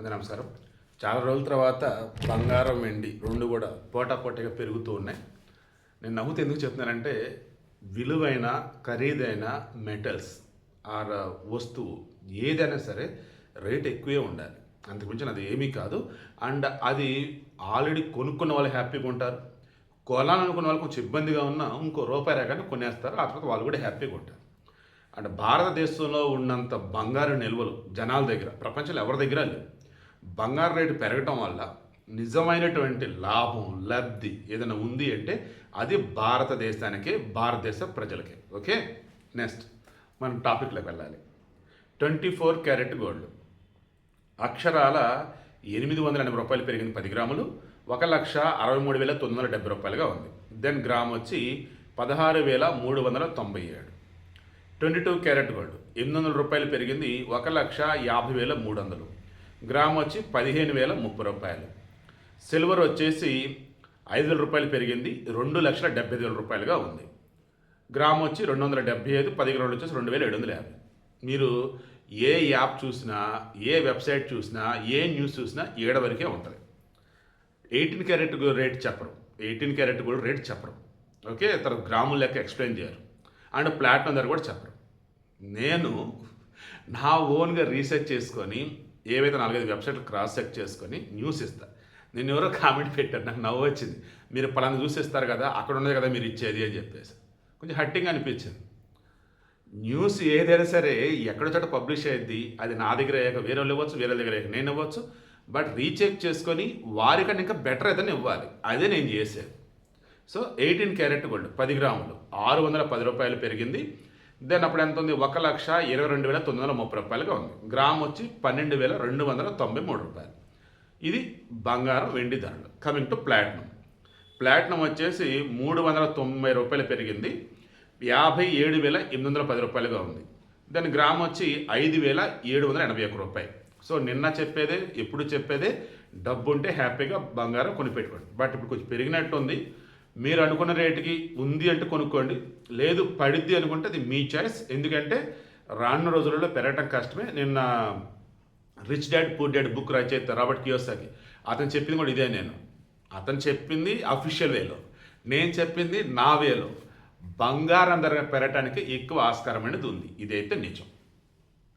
అందరూ నమస్కారం. చాలా రోజుల తర్వాత బంగారం వెండి రెండు కూడా పోటాపోటీగా పెరుగుతూ ఉన్నాయి. నేను నవ్వుతూ ఎందుకు చెప్తున్నానంటే, విలువైన ఖరీదైన మెటల్స్ ఆర్ వస్తువు ఏదైనా సరే రేట్ ఎక్కువే ఉండాలి. అంతకుమించి అది ఏమీ కాదు. అండ్ అది ఆల్రెడీ కొనుక్కున్న వాళ్ళు హ్యాపీగా ఉంటారు. కొనాలనుకున్న వాళ్ళు కొంచెం ఇబ్బందిగా ఉన్నా ఇంకో రూపాయి రాగానే కొనేస్తారు. ఆ తర్వాత వాళ్ళు కూడా హ్యాపీగా ఉంటారు. అంటే భారతదేశంలో ఉన్నంత బంగారు నిల్వలు జనాల దగ్గర ప్రపంచంలో ఎవరి దగ్గర లేవు. బంగారు రేటు పెరగటం వల్ల నిజమైనటువంటి లాభం లబ్ధి ఏదైనా ఉంది అంటే అది భారతదేశానికే, భారతదేశ ప్రజలకే. ఓకే, నెక్స్ట్ మనం టాపిక్లోకి వెళ్ళాలి. 24 క్యారెట్ గోల్డ్ అక్షరాల రూ. 880 పెరిగింది 10 గ్రాములు, 1,63,970 ఉంది. దెన్ గ్రామ్ వచ్చి 16,397. 22 క్యారెట్ గోల్డ్ రూ. 800 పెరిగింది, 1,50,300. గ్రామ్ వచ్చి 15,030. సిల్వర్ వచ్చేసి రూ. 5,000 పెరిగింది, 2,70,000 ఉంది. గ్రామ్ వచ్చి 275, 10 గ్రాములు వచ్చేసి 2,750. మీరు ఏ యాప్ చూసినా, ఏ వెబ్సైట్ చూసినా, ఏ న్యూస్ చూసినా 7 వరకే ఉంటుంది. 18 క్యారెట్ రేట్ చెప్పరు, 18 క్యారెట్ కూడా రేట్ చెప్పరు. ఓకే, తర్వాత గ్రాముల లెక్క ఎక్స్ప్లెయిన్ చేయరు. అండ్ ప్లాటినం ధర కూడా చెప్పరు. నేను నా ఓన్గా రీసెర్చ్ చేసుకొని ఏవైతే 4-5 వెబ్సైట్లు క్రాస్ చెక్ చేసుకొని న్యూస్ ఇస్తాను. నేను ఎవరో కామెంట్ పెట్టారు, నాకు నవ్వు వచ్చింది. మీరు పలానా న్యూస్ ఇస్తారు కదా, అక్కడ ఉన్నది కదా మీరు ఇచ్చేది అని చెప్పేసి కొంచెం హట్టింగ్ అనిపించింది. న్యూస్ ఏదైనా సరే ఎక్కడో చోట పబ్లిష్ అయ్యింది, అది నా దగ్గర అయ్యాక వేరే వాళ్ళు ఇవ్వచ్చు, వేరే దగ్గర అయ్యాక నేను ఇవ్వచ్చు. బట్ రీచెక్ చేసుకొని వారికన్నా ఇంకా బెటర్ ఏదైనా ఇవ్వాలి, అదే నేను చేసేది. సో 18 క్యారెట్ గోల్డ్ 10 గ్రాములు రూ. 610 పెరిగింది. దెన్ అప్పుడు ఎంత ఉంది, 1,22,930 ఉంది. గ్రామ్ వచ్చి 12,293. ఇది బంగారం వెండి ధరలు. Coming to platinum. ప్లాటినం వచ్చేసి రూ. 390 పెరిగింది, 57,810 ఉంది. దాని గ్రామ్ వచ్చి 5,781. సో నిన్న చెప్పేదే, ఎప్పుడు చెప్పేదే, డబ్బు ఉంటే హ్యాపీగా బంగారం కొనిపెట్టుకోండి. బట్ ఇప్పుడు కొంచెం పెరిగినట్టు ఉంది. మీరు అనుకున్న రేటుకి ఉంది అంటే కొనుక్కోండి, లేదు పడిద్ది అనుకుంటే అది మీ చాయిస్. ఎందుకంటే రానున్న రోజులలో పెరగటం కష్టమే. నిన్న rich dad poor dad book రచయిత రాబర్ట్ కియోసాకి అతను చెప్పింది కూడా ఇదే. అతను చెప్పింది అఫీషియల్ వేలో, నేను చెప్పింది నా వేలో. బంగారం ధర పెరగటానికి ఎక్కువ ఆస్కారం అనేది ఉంది, ఇదైతే నిజం.